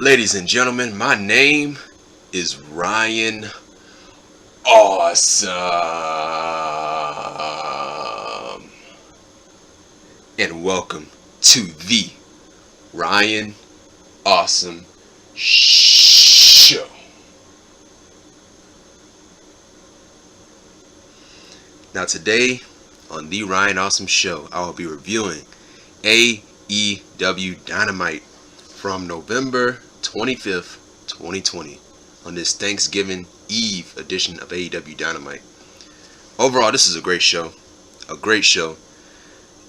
Ladies and gentlemen, my name is Ryan Awesome. And welcome to the Ryan Awesome Show. Now today on the Ryan Awesome Show, I will be reviewing AEW Dynamite from November 25th, 2020 on this Thanksgiving Eve edition of AEW Dynamite. Overall, this is a great show. A great show.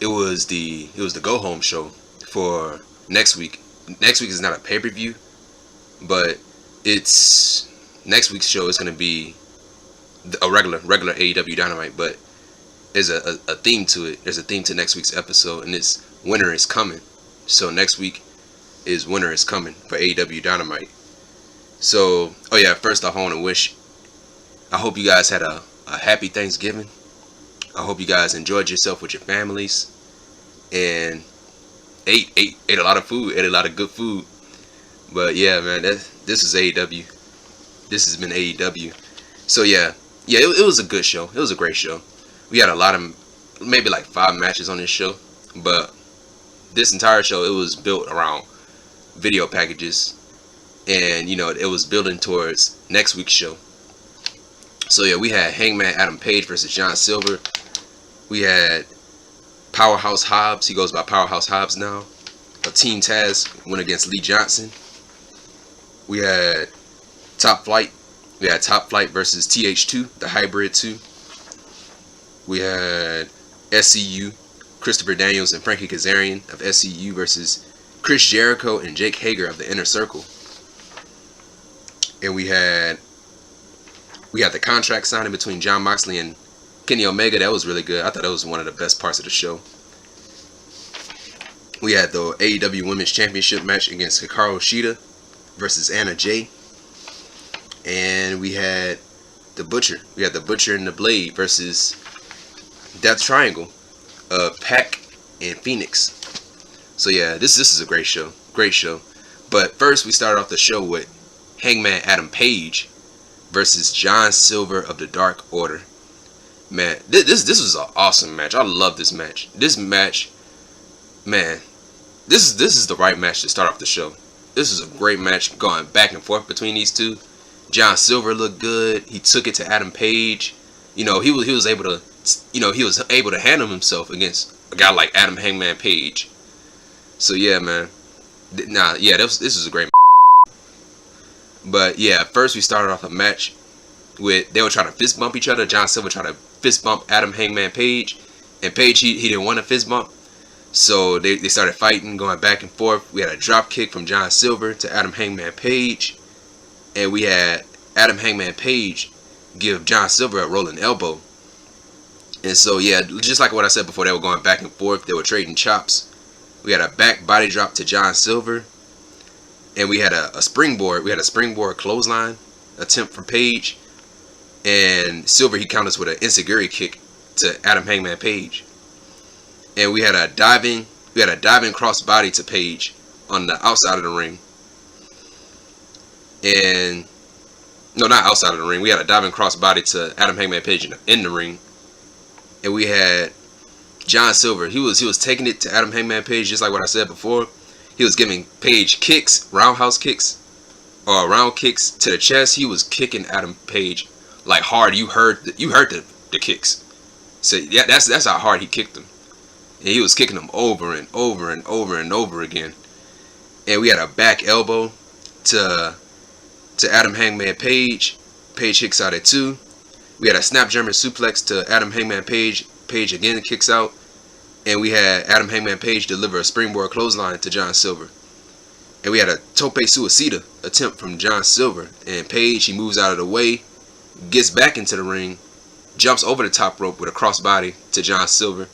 It was the go home show for next week. Next week is not a pay-per-view, but it's next week's show is going to be a regular AEW Dynamite, but there's a theme to it. There's a theme to next week's episode, and it's Winter is Coming. So next week is Winter is Coming for AEW Dynamite. So, first off, I hope you guys had a happy Thanksgiving. I hope you guys enjoyed yourself with your families and ate a lot of food, ate a lot of good food. But yeah, man, this is AEW. This has been AEW. So it was a good show. It was a great show. We had a lot of, maybe like 5 matches on this show, but this entire show, it was built around video packages, and it was building towards next week's show. So we had Hangman Adam Page versus John Silver. We had PowerHouse Hobbs. He goes by PowerHouse Hobbs now. A Team Taz went against Lee Johnson. We had Top Flight. We had Top Flight versus TH2, the Hybrid 2. We had SCU, Christopher Daniels and Frankie Kazarian of SCU versus Chris Jericho and Jake Hager of the Inner Circle. And we had the contract signing between Jon Moxley and Kenny Omega. That was really good. I thought that was one of the best parts of the show. We had the AEW Women's Championship match against Hikaru Shida versus Anna Jay. And we had the Butcher. We had the Butcher and the Blade versus Death Triangle of Pac and Phoenix. So this is a great show. Great show. But first we started off the show with Hangman Adam Page versus John Silver of the Dark Order. Man, this was an awesome match. I love this match. This match, man, this is the right match to start off the show. This is a great match going back and forth between these two. John Silver looked good. He took it to Adam Page. He was able to handle himself against a guy like Adam Hangman Page. So man. This is a great match. But first we started off a match with, they were trying to fist bump each other. John Silver tried to fist bump Adam Hangman Page, and Page he didn't want to fist bump. So they started fighting, going back and forth. We had a drop kick from John Silver to Adam Hangman Page, and we had Adam Hangman Page give John Silver a rolling elbow. And so just like what I said before, they were going back and forth. They were trading chops. We had a back body drop to John Silver, and we had a springboard. We had a springboard clothesline attempt from Page, and Silver he counters with an enziguri kick to Adam Hangman Page. And we had a diving cross body to Page on the outside of the ring. And no, not outside of the ring. We had a diving cross body to Adam Hangman Page in the ring. And we had John Silver. He was taking it to Adam Hangman Page, just like what I said before. He was giving Page kicks, roundhouse kicks, or round kicks to the chest. He was kicking Adam Page like hard. You heard the kicks. So that's how hard he kicked him. And he was kicking them over and over and over and over again. And we had a back elbow to Adam Hangman Page. Page kicks out at 2. We had a snap German suplex to Adam Hangman Page. Page again kicks out. And we had Adam Hangman Page deliver a springboard clothesline to John Silver. And we had a tope suicida attempt from John Silver. And Page, he moves out of the way, gets back into the ring, jumps over the top rope with a crossbody to John Silver.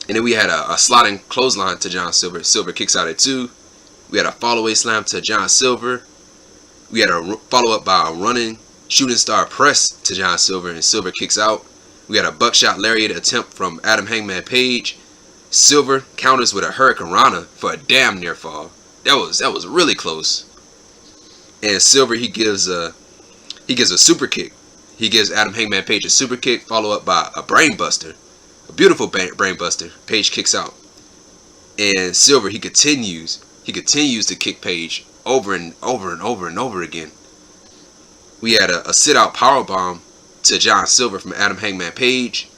And then we had a sliding clothesline to John Silver. Silver kicks out at 2. We had a fallaway slam to John Silver. We had a follow-up by a running shooting star press to John Silver, and Silver kicks out. We had a buckshot lariat attempt from Adam Hangman Page. Silver counters with a Hurricane Rana for a damn near fall. That was really close. And Silver, he gives a super kick. He gives Adam Hangman Page a super kick, followed up by a brain buster, a beautiful brain buster. Page kicks out, and Silver, he continues to kick Page over and over and over and over again. We had a sit out power bomb to John Silver from Adam Hangman Page,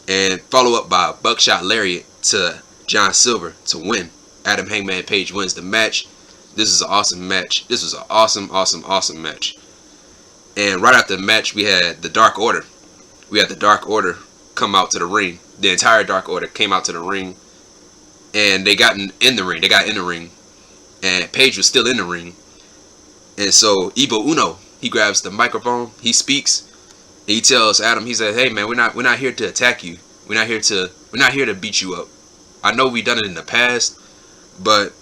and follow up by a buckshot lariat to John Silver to win. Adam Hangman Page wins the match. This is an awesome match. This was an awesome match. And right after the match, we had the Dark Order. We had the Dark Order come out to the ring. The entire Dark Order came out to the ring, and they got in the ring. They got in the ring, and Page was still in the ring. And so Evil Uno, he grabs the microphone. He speaks. And he tells Adam, he said, "Hey man, we're not here to attack you. We're not here to beat you up. I know we've done it in the past, but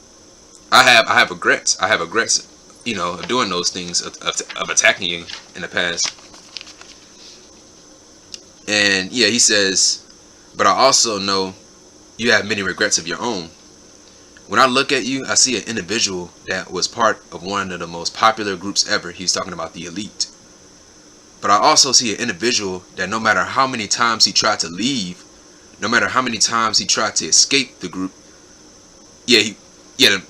I have regrets. I have regrets, of doing those things, of attacking you in the past." And yeah, he says, "But I also know you have many regrets of your own. When I look at you, I see an individual that was part of one of the most popular groups ever." He's talking about the Elite. "But I also see an individual that no matter how many times he tried to leave, no matter how many times he tried to escape the group,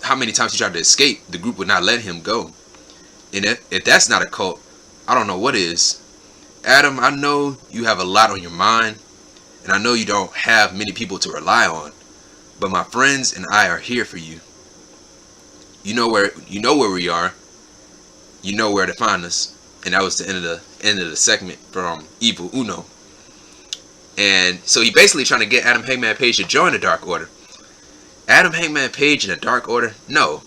how many times he tried to escape, the group would not let him go. And if that's not a cult, I don't know what is. Adam, I know you have a lot on your mind, and I know you don't have many people to rely on, but my friends and I are here for you. You know where we are. You know where to find us." And that was the end of the segment from Evil Uno. And so he basically trying to get Adam Hangman Page to join the Dark Order. Adam Hangman Page in the Dark Order? No.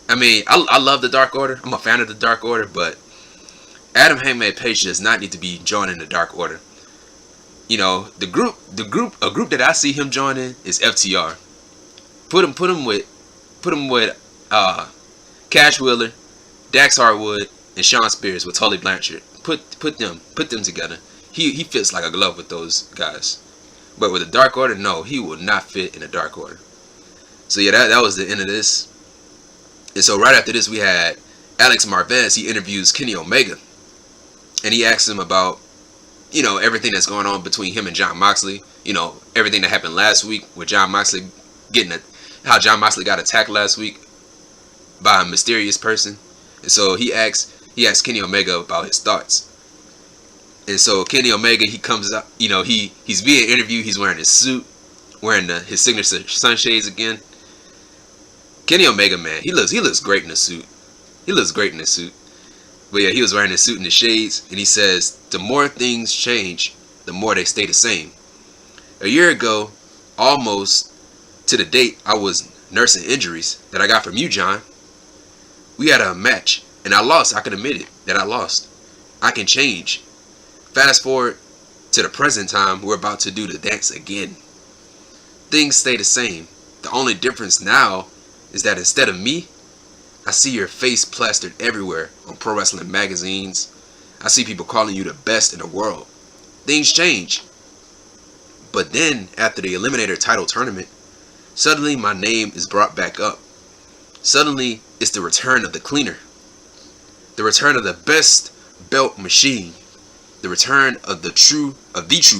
I mean, I love the Dark Order. I'm a fan of the Dark Order, but Adam Hangman Page does not need to be joining the Dark Order. A group that I see him joining is FTR. Put him with Cash Wheeler, Dax Harwood, and Sean Spears with Tully Blanchard. Put them together. He fits like a glove with those guys. But with the Dark Order, no, he will not fit in the Dark Order. So yeah, that was the end of this. And so right after this, we had Alex Marvez. He interviews Kenny Omega, and he asks him about everything that's going on between him and Jon Moxley. Everything that happened last week with Jon Moxley how Jon Moxley got attacked last week by a mysterious person. And so he asks Kenny Omega about his thoughts. And so Kenny Omega, he comes up, he's being interviewed. He's wearing his suit, wearing his signature sunshades again. Kenny Omega, man, he looks great in the suit. But yeah, he was wearing his suit and the shades, and he says, "The more things change, the more they stay the same. A year ago, almost to the date, I was nursing injuries that I got from you, John. We had a match, and I lost. I can admit it, that I lost. I can change. Fast forward to the present time, we're about to do the dance again. Things stay the same. The only difference now is that instead of me, I see your face plastered everywhere on pro wrestling magazines. I see people calling you the best in the world. Things change. But then, after the Eliminator title tournament, suddenly my name is brought back up. Suddenly, it's the return of the cleaner. The return of the best belt machine. The return of the true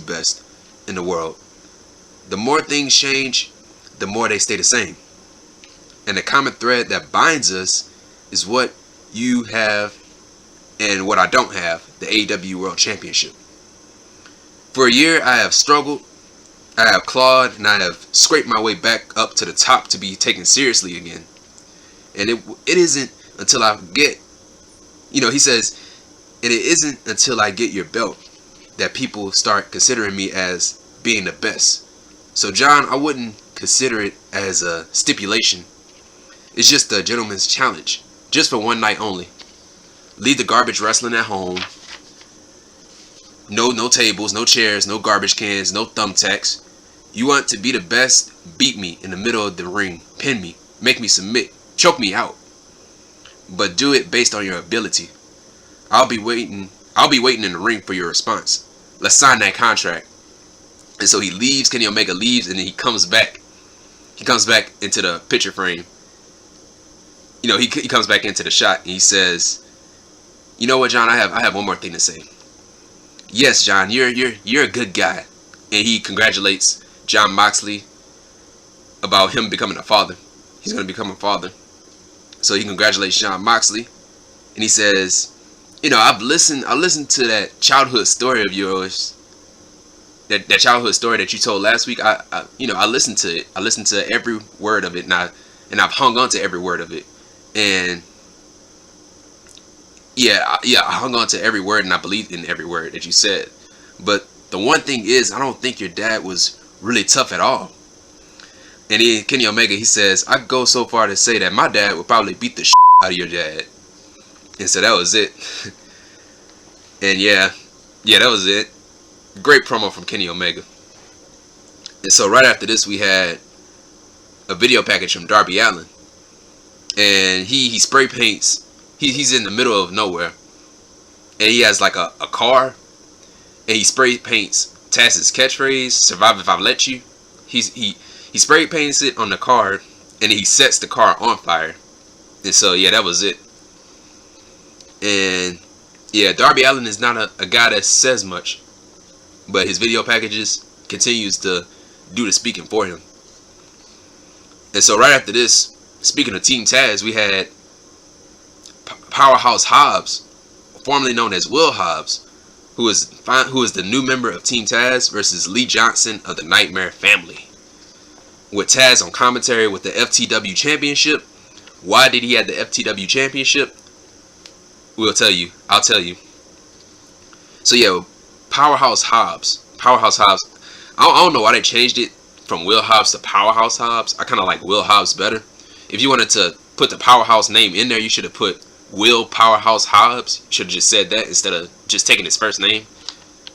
best in the world. The more things change, the more they stay the same. And the common thread that binds us is what you have and what I don't have, the AEW World Championship. For a year, I have struggled, I have clawed, and I have scraped my way back up to the top to be taken seriously again. And it isn't until I get, he says, and it isn't until I get your belt that people start considering me as being the best. So John, I wouldn't consider it as a stipulation. It's just a gentleman's challenge, just for one night only. Leave the garbage wrestling at home. No tables, no chairs, no garbage cans, no thumbtacks. You want to be the best? Beat me in the middle of the ring, pin me, make me submit, choke me out. But do it based on your ability. I'll be waiting in the ring for your response. Let's sign that contract. And so he leaves, Kenny Omega leaves, and then he comes back. he comes back into the picture frame. You know, he comes back into the shot and he says, "You know what, John? I have one more thing to say. Yes, John, you're a good guy." And he congratulates Jon Moxley about him becoming a father. He's going to become a father. So he congratulates Jon Moxley, and he says, "You know, I listened to that childhood story of yours, that childhood story that you told last week. I listened to it. I listened to every word of it, and I've hung on to every word of it. And I hung on to every word, and I believed in every word that you said. But the one thing is, I don't think your dad was really tough at all." And then Kenny Omega, he says, "I go so far to say that my dad would probably beat the out of your dad." And so that was it. And yeah, that was it. Great promo from Kenny Omega. And so right after this, we had a video package from Darby Allin. And he spray paints. He's in the middle of nowhere. And he has like a car. And he spray paints Taz's catchphrase, "Survive if I let you." He spray paints it on the car. And he sets the car on fire. And so yeah, that was it. And yeah, Darby Allin is not a guy that says much, but his video packages continues to do the speaking for him. And so right after this, speaking of Team Taz, we had PowerHouse Hobbs, formerly known as Will Hobbs, who is the new member of Team Taz, versus Lee Johnson of the Nightmare Family, with Taz on commentary with the FTW Championship. Why did he have the FTW Championship? I'll tell you. So yeah, PowerHouse Hobbs. I don't know why they changed it from Will Hobbs to PowerHouse Hobbs. I kind of like Will Hobbs better. If you wanted to put the Powerhouse name in there, you should have put Will PowerHouse Hobbs. You should have just said that instead of just taking his first name.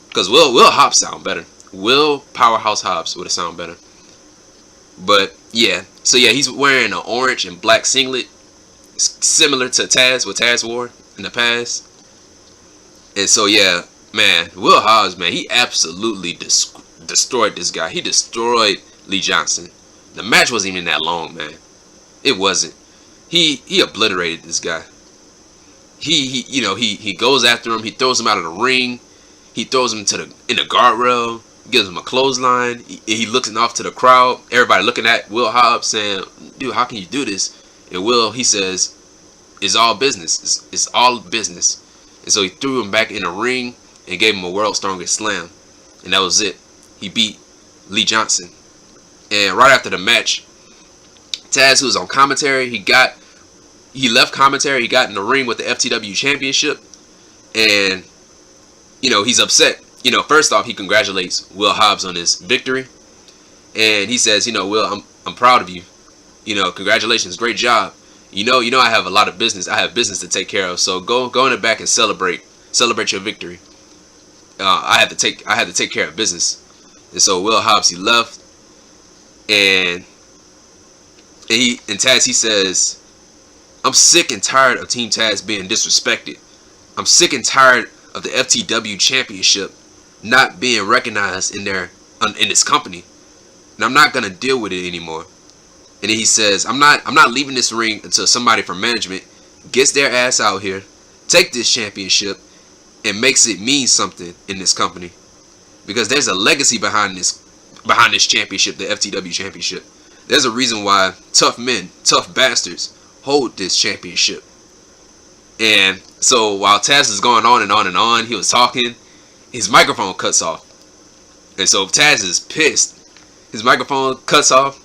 Because Will Hobbs sound better. Will PowerHouse Hobbs would have sound better. But yeah, so yeah, he's wearing an orange and black singlet, similar to Taz, what Taz wore in the past. And so yeah, man, Will Hobbs, man, he absolutely destroyed this guy. He destroyed Lee Johnson. The match wasn't even that long, man. It wasn't. He obliterated this guy. He goes after him. He throws him out of the ring. He throws him in the guardrail. Gives him a clothesline. He looking off to the crowd. Everybody looking at Will Hobbs saying, "Dude, how can you do this?" And Will, he says, "It's all business. It's all business." And so he threw him back in the ring and gave him a World's Strongest Slam. And that was it. He beat Lee Johnson. And right after the match, Taz, who was on commentary, he left commentary. He got in the ring with the FTW Championship. And, he's upset. First off, he congratulates Will Hobbs on his victory. And he says, "Will, I'm proud of you. Congratulations, great job. I have a lot of business. I have business to take care of. So go in the back and celebrate your victory. I had to take care of business." And so Will Hobbs, he left, and Taz, he says, "I'm sick and tired of Team Taz being disrespected. I'm sick and tired of the FTW Championship not being recognized in this company, and I'm not gonna deal with it anymore." And then he says, I'm not leaving this ring until somebody from management gets their ass out here, take this championship, and makes it mean something in this company. Because there's a legacy behind this championship, the FTW Championship. There's a reason why tough men, tough bastards, hold this championship. And so while Taz is going on and on and on, he was talking, his microphone cuts off. And so Taz is pissed. His microphone cuts off.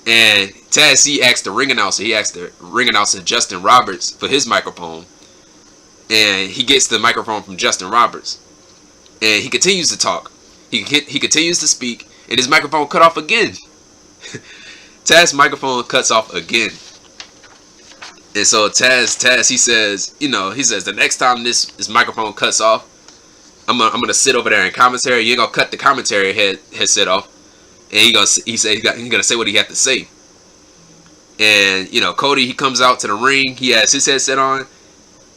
And Taz, he asked the ring announcer, Justin Roberts, for his microphone. And he gets the microphone from Justin Roberts. And he continues to talk. He continues to speak. And his microphone cut off again. Taz's microphone cuts off again. And so Taz, he says, the next time this microphone cuts off, I'm gonna sit over there in commentary. You ain't gonna cut the commentary headset off. And he's gonna say what he had to say. And Cody, he comes out to the ring. He has his headset on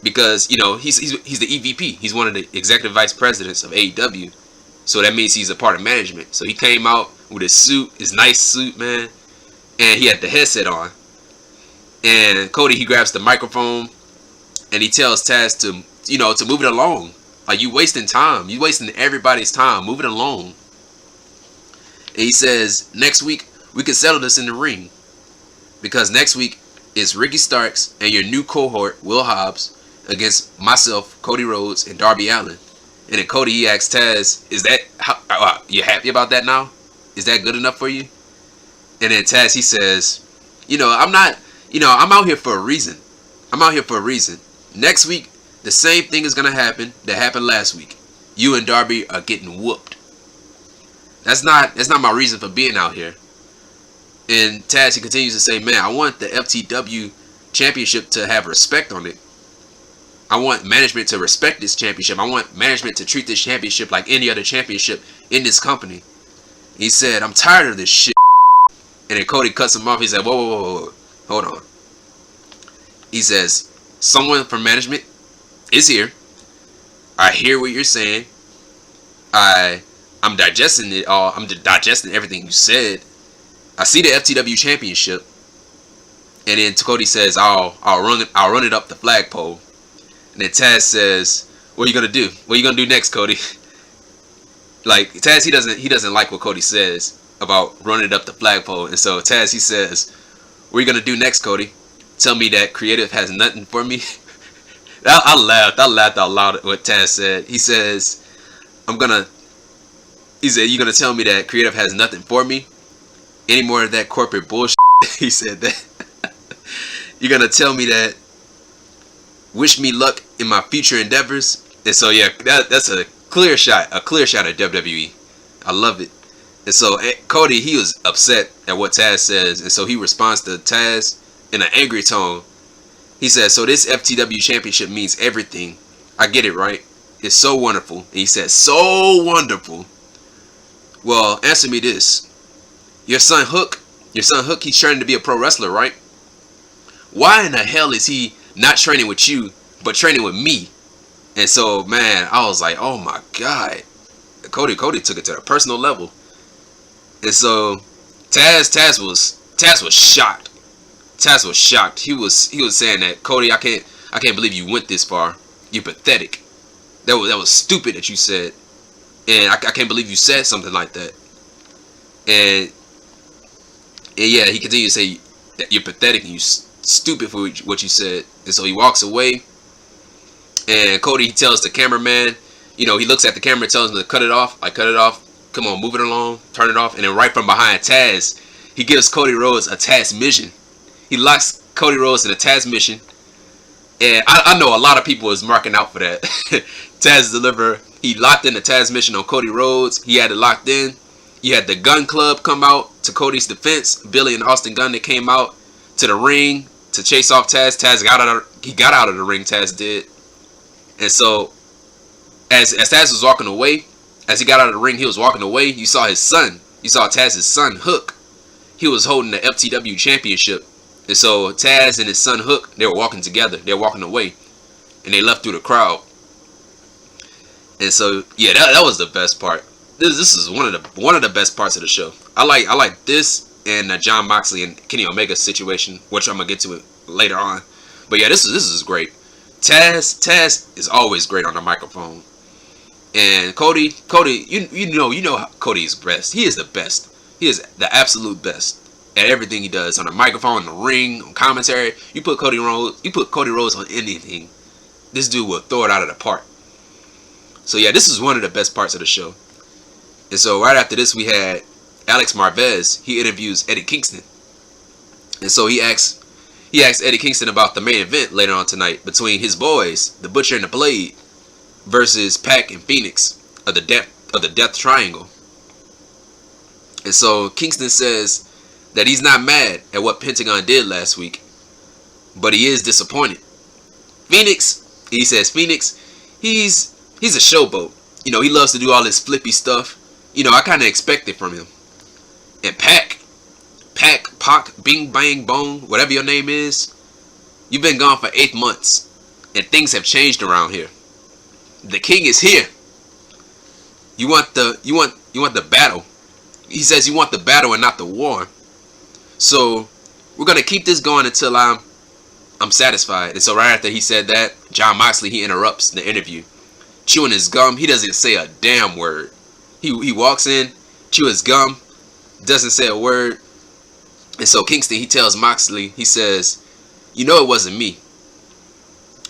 because he's the EVP. He's one of the executive vice presidents of AEW. So that means he's a part of management. So he came out with his suit, his nice suit, man. and he had the headset on. And Cody, he grabs the microphone and he tells Taz to, to move it along. Like, you wasting time. You wasting everybody's time. Move it along. And he says, next week, we can settle this in the ring. Because next week is Ricky Starks and your new cohort, Will Hobbs, against myself, Cody Rhodes, and Darby Allin. And then Cody, he asks Taz, is that, you happy about that now? Is that good enough for you? And then Taz, he says, I'm out here for a reason. I'm out here for a reason. Next week, the same thing is going to happen that happened last week. You and Darby are getting whooped. That's not my reason for being out here. And Taz, he continues to say, man, I want the FTW Championship to have respect on it. I want management to respect this championship. I want management to treat this championship like any other championship in this company. He said, I'm tired of this shit. And then Cody cuts him off. He said, whoa. Hold on. He says, someone from management is here. I hear what you're saying. I'm digesting it all. I'm digesting everything you said. I see the FTW Championship. And then Cody says, I'll run it up the flagpole. And then Taz says, what are you gonna do? What are you gonna do next, Cody? Like, Taz, he doesn't like what Cody says about running it up the flagpole. And so Taz, he says, what are you gonna do next, Cody? Tell me that creative has nothing for me? I laughed out loud at what Taz said. He says, you're gonna tell me that creative has nothing for me? Any more of that corporate bullshit? He said that. You're gonna tell me that, wish me luck in my future endeavors? And so yeah, that's a clear shot at WWE. I love it. And so Cody, he was upset at what Taz says, and so he responds to Taz in an angry tone. He says, so this FTW Championship means everything. I get it, right? It's so wonderful. And he says, so wonderful. Well, answer me this. Your son Hook, he's training to be a pro wrestler, right? Why in the hell is he not training with you, but training with me? And so, man, I was like, oh my God. Cody took it to a personal level. And so, Taz was shocked. Taz was shocked. He was saying that, Cody, I can't believe you went this far. You're pathetic. That was stupid that you said. And I can't believe you said something like that. And yeah, he continued to say that you're pathetic and you stupid for what you said. And so he walks away. And Cody, he tells the cameraman, he looks at the camera and tells him to cut it off. Cut it off. Come on, move it along. Turn it off. And then right from behind Taz, he gives Cody Rhodes a Taz mission. He locks Cody Rhodes in a Taz mission. And I know a lot of people was marking out for that. Taz deliver. He locked in the Taz mission on Cody Rhodes. He had it locked in. You had the Gun Club come out to Cody's defense. Billy and Austin Gunn, they came out to the ring to chase off Taz. Taz got out of the ring. Taz did. And so, as Taz was walking away, as he got out of the ring, he was walking away. You saw his son. You saw Taz's son, Hook. He was holding the FTW Championship. And so Taz and his son Hook, they were walking together. They were walking away, and they left through the crowd. And so yeah, that was the best part. This is one of the best parts of the show. I like this and Jon Moxley and Kenny Omega situation, which I'm gonna get to it later on. But yeah, this is great. Taz is always great on the microphone. And Cody, you know how Cody is best. He is the best. He is the absolute best at everything he does on the microphone, on the ring, on commentary. You put Cody Rhodes on anything, this dude will throw it out of the park. So yeah, this is one of the best parts of the show. And so right after this, we had Alex Marvez. He interviews Eddie Kingston, and so he asks Eddie Kingston about the main event later on tonight between his boys, the Butcher and the Blade, versus Pac and Phoenix of the Death Triangle. And so Kingston says that he's not mad at what Pentagon did last week, but he is disappointed. Phoenix, he's a showboat. He loves to do all this flippy stuff. I kind of expect it from him. And Pac, Bing Bang Bong, whatever your name is, you've been gone for 8 months, and things have changed around here. The king is here. You want the battle. He says you want the battle and not the war. So we're gonna keep this going until I'm satisfied. And so right after he said that, Jon Moxley, he interrupts the interview, chewing his gum. He doesn't say a damn word. He walks in, chew his gum, doesn't say a word. And so Kingston, he tells Moxley, he says, you know it wasn't me.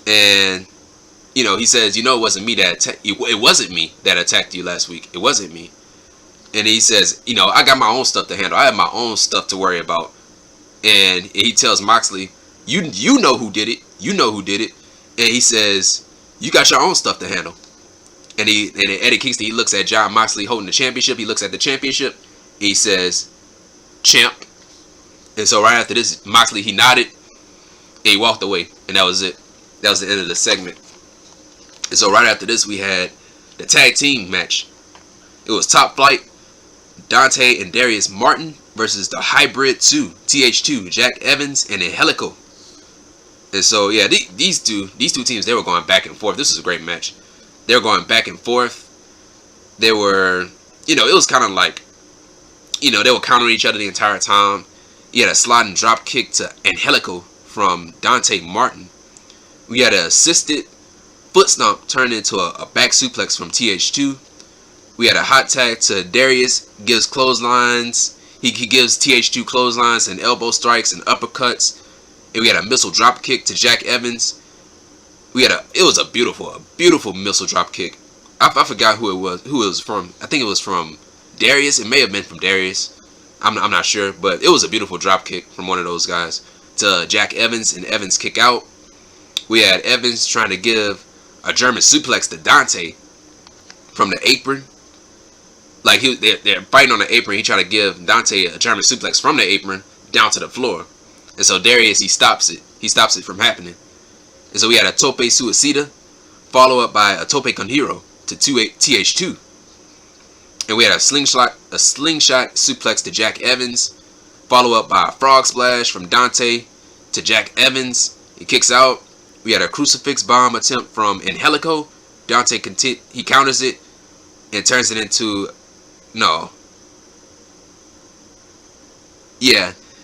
And you know, he says, you know it wasn't me that it wasn't me that attacked you last week. It wasn't me. And he says, you know, I got my own stuff to handle. I have my own stuff to worry about. And he tells Moxley, you know who did it. You know who did it. And he says, you got your own stuff to handle. And Eddie Kingston, he looks at Jon Moxley holding the championship. He looks at the championship. He says, champ. And so right after this, Moxley, he nodded. And he walked away. And that was it. That was the end of the segment. And so right after this, we had the tag team match. It was Top Flight, Dante and Darius Martin versus the Hybrid 2, TH2, Jack Evans and Angelico. And so yeah, these two teams, they were going back and forth. This was a great match. They were going back and forth. They were, you know, it was kind of like, you know, they were countering each other the entire time. You had a sliding drop kick to Angelico from Dante Martin. We had an assisted foot stomp turned into a back suplex from TH2. We had a hot tag to Darius, gives clotheslines. He gives TH2 clotheslines and elbow strikes and uppercuts. And we had a missile drop kick to Jack Evans. It was a beautiful missile drop kick. I forgot who it was from. I think it was from Darius. It may have been from Darius. I'm not sure, but it was a beautiful drop kick from one of those guys to Jack Evans, and Evans kick out. We had Evans trying to give a German suplex to Dante from the apron. Like they're fighting on the apron. He tried to give Dante a German suplex from the apron down to the floor. And so Darius, he stops it. He stops it from happening. And so we had a tope suicida, followed up by a tope con hero to TH2. And we had a slingshot suplex to Jack Evans, followed up by a frog splash from Dante to Jack Evans. He kicks out. We had a crucifix bomb attempt from Angelico. Dante he counters it and turns it into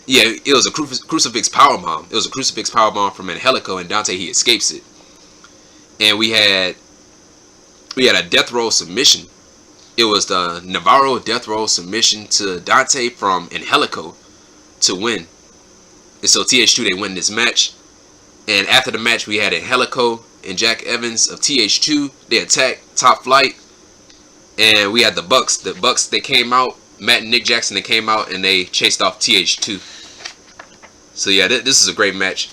it was a crucifix powerbomb. It was a crucifix powerbomb from Angelico, and Dante, he escapes it. And we had a death roll submission. It was the Navarro death roll submission to Dante from Angelico to win. And so TH2, they win this match. And after the match, we had Angelico and Jack Evans of TH2. They attacked Top Flight. And we had the Bucks. The Bucks, they came out. Matt and Nick Jackson, they came out and they chased off TH2. So yeah, this is a great match.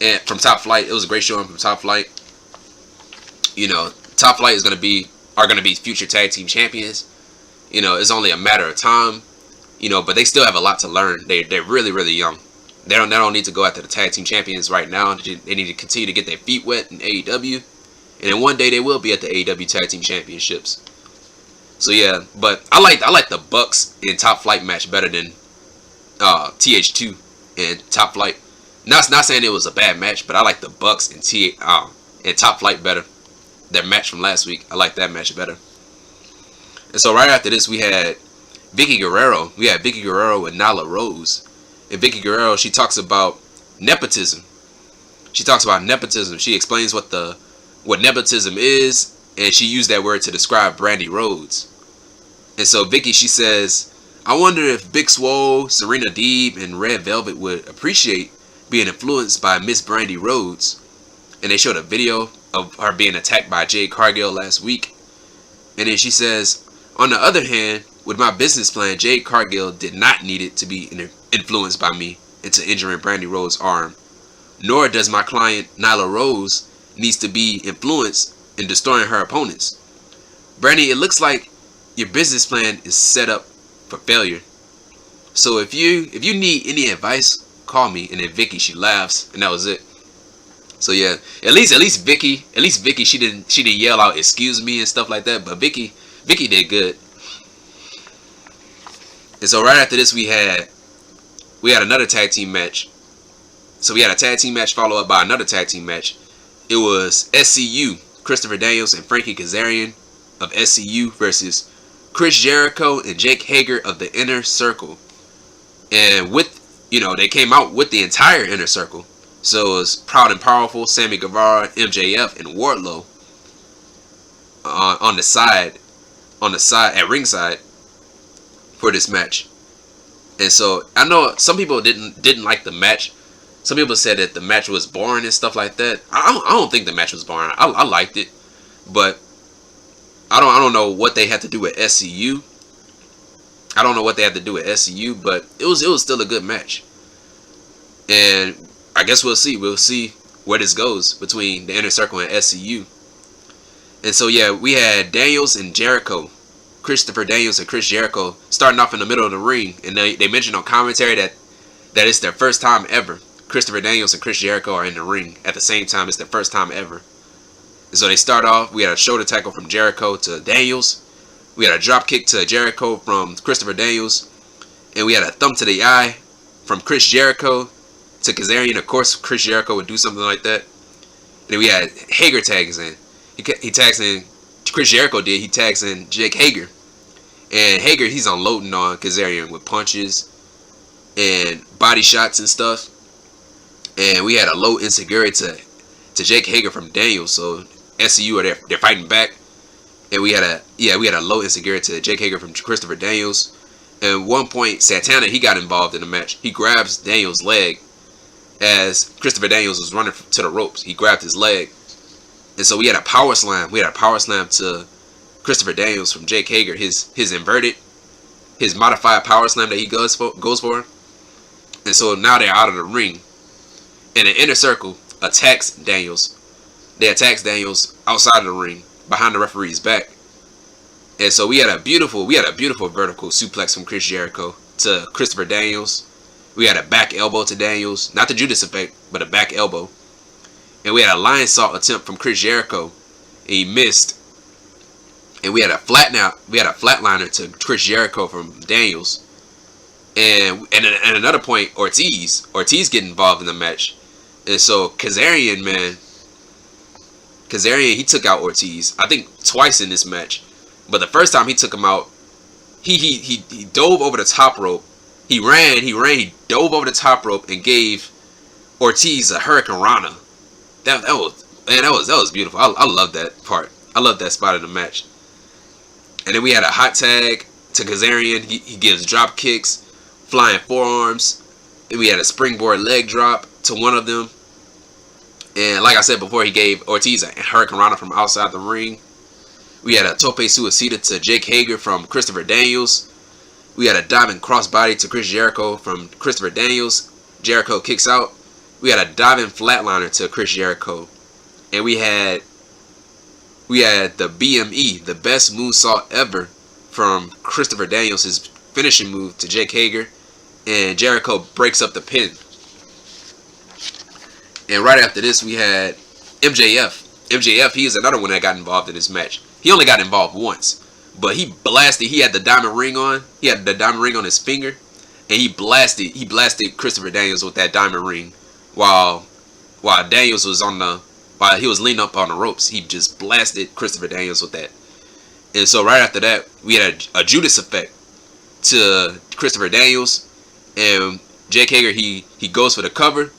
And from Top Flight, it was a great showing from Top Flight. You know, Top Flight are going to be future tag team champions. You know, it's only a matter of time. You know, but they still have a lot to learn. They're really, really young. They don't need to go after the tag team champions right now. They need to continue to get their feet wet in AEW. And then one day they will be at the AEW Tag Team Championships. So yeah, but I like the Bucks in Top Flight match better than TH2 and Top Flight. Not saying it was a bad match, but I like the Bucks and Top Flight better. Their match from last week, I like that match better. And so right after this, we had Vickie Guerrero. We had Vickie Guerrero and Nyla Rose. And Vickie Guerrero, she talks about nepotism. She talks about nepotism. She explains what nepotism is, and she used that word to describe Brandy Rhodes. And so Vickie, she says, I wonder if Big Swole, Serena Deeb, and Red Velvet would appreciate being influenced by Miss Brandy Rhodes. And they showed a video of her being attacked by Jade Cargill last week. And then she says, on the other hand, with my business plan, Jade Cargill did not need it to be influenced by me into injuring Brandy Rhodes' arm. Nor does my client, Nyla Rose, needs to be influenced in destroying her opponents. Brandy, it looks like your business plan is set up for failure. So if you need any advice, call me. And then Vickie, she laughs, and that was it. So yeah, at least Vickie, she didn't yell out excuse me and stuff like that, but Vickie did good. And so right after this, we had another tag team match. So we had a tag team match followed up by another tag team match. It was SCU, Christopher Daniels and Frankie Kazarian of SCU versus Chris Jericho and Jake Hager of the Inner Circle. And with they came out with the entire Inner Circle. So it was Proud and Powerful, Sammy Guevara, MJF, and Wardlow on the side at ringside for this match. And so I know some people didn't like the match. Some people said that the match was boring and stuff like that. I don't think the match was boring. I liked it, but I don't know what they had to do with SCU. I don't know what they had to do with SCU, but it was still a good match. And I guess we'll see. We'll see where this goes between the Inner Circle and SCU. And so yeah, we had Daniels and Jericho. Christopher Daniels and Chris Jericho starting off in the middle of the ring. And they mentioned on commentary that it's their first time ever. Christopher Daniels and Chris Jericho are in the ring at the same time. It's their first time ever. And so they start off. We had a shoulder tackle from Jericho to Daniels. We had a drop kick to Jericho from Christopher Daniels. And we had a thumb to the eye from Chris Jericho to Kazarian. Of course, Chris Jericho would do something like that. And then we had Hager tags in. He tags in. Chris Jericho did. He tags in Jake Hager. And Hager, he's unloading on Kazarian with punches and body shots and stuff. And we had a low insecurity to Jake Hager from Daniels. So SCU they're fighting back. And we had a low insecurity to Jake Hager from Christopher Daniels. And at one point, Santana, he got involved in the match. He grabs Daniels' leg as Christopher Daniels was running to the ropes. He grabbed his leg. And so we had a power slam. We had a power slam to Christopher Daniels from Jake Hager. His modified power slam that he goes for. And so now they're out of the ring. And the Inner Circle attacks Daniels. They attacks Daniels outside of the ring, behind the referee's back. And so we had a beautiful vertical suplex from Chris Jericho to Christopher Daniels. We had a back elbow to Daniels, not the Judas effect, but a back elbow. And we had a lion salt attempt from Chris Jericho, and he missed. And we had a flatliner to Chris Jericho from Daniels. And another point, Ortiz getting involved in the match. And so Kazarian, he took out Ortiz, I think twice in this match. But the first time he took him out, he dove over the top rope. He dove over the top rope and gave Ortiz a Hurricane Rana. That was beautiful. I love that part. I love that spot in the match. And then we had a hot tag to Kazarian. He gives drop kicks, flying forearms. And we had a springboard leg drop to one of them. And like I said before, he gave Ortiz a Hurricane Rana from outside the ring. We had a Tope Suicida to Jake Hager from Christopher Daniels. We had a Diamond Crossbody to Chris Jericho from Christopher Daniels. Jericho kicks out. We had a Diamond Flatliner to Chris Jericho. And we had the BME, the best moonsault ever, from Christopher Daniels, his finishing move to Jake Hager. And Jericho breaks up the pin. And right after this, we had MJF. MJF, he is another one that got involved in this match. He only got involved once, but he had the diamond ring on. He had the diamond ring on his finger, and he blasted Christopher Daniels with that diamond ring while Daniels was while he was leaning up on the ropes. He just blasted Christopher Daniels with that. And so right after that, we had a Judas effect to Christopher Daniels, and Jake Hager, he goes for the cover,